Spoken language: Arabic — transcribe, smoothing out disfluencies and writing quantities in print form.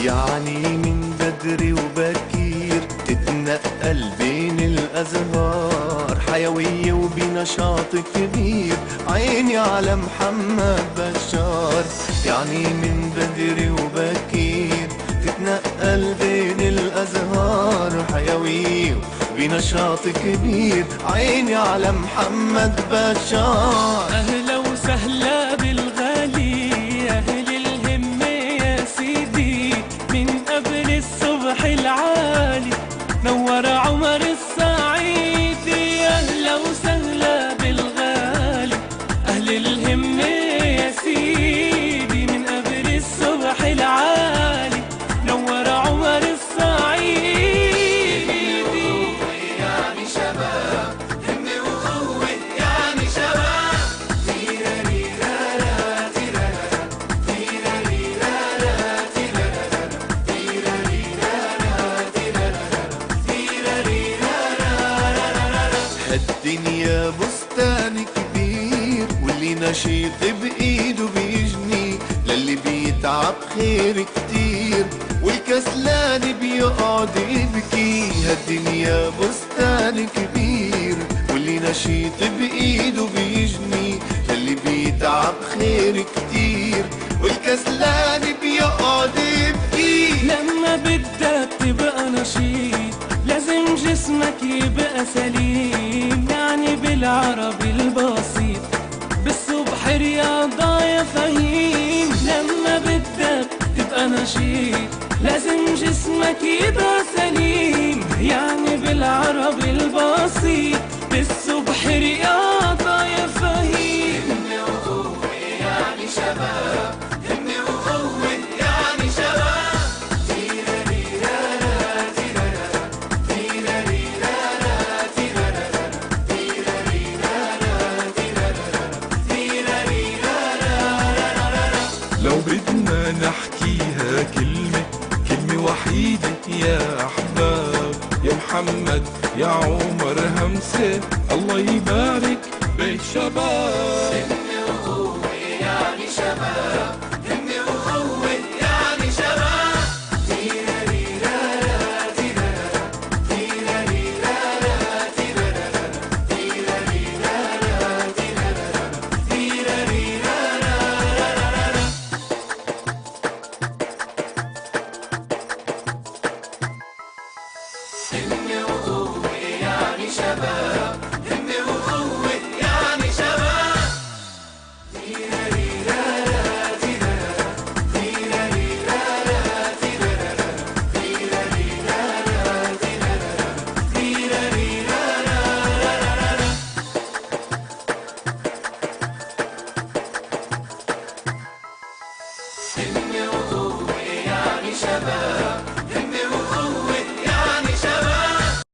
يعني من بدري وبكير تتنقل بين الأزهار، حيوية وبنشاط كبير، عيني على محمد بشار. يعني من بدري وبكير تتنقل بين الأزهار، حيوية وبنشاط كبير، عيني على محمد بشار. أهلا وسهلا بالغالي، أهل الهمة يا سيدي، من قبل الصبح العالي نور عمر الصعيدي. أهلا وسهلا بالغالي، أهل الهمة يا سيدي، من قبل الصبح العالي نور عمر الصعيدي. يعني شباب همة وقوة، يعني شباب هالدنيا بستان كبير، واللي نشيط بإيده بيجني، للي بيتعب خير كتير، والكسلان بيقعد يبكي. هالدنيا بستان كبير، واللي نشيط بإيده بيجني، للي بيتعب خير كتير، والكسلان بيقعد يبكي. لما بدك تبقى نشيط لازم جسمك يبقى سليم، يعني بالعربي البسيط بالصبح رياضة يا فهيم. لما بدك تبقى نشيط لازم جسمك يبقى سليم، يعني بالعربي البسيط بالصبح رياضة يا فهيم. همة وقوة يعني شباب، همة وقوة يعني شباب. لو بدنا نحكيها كلمة وحيدة يا أحباب، يا محمد يا عمر همسة، الله يبارك بالشباب.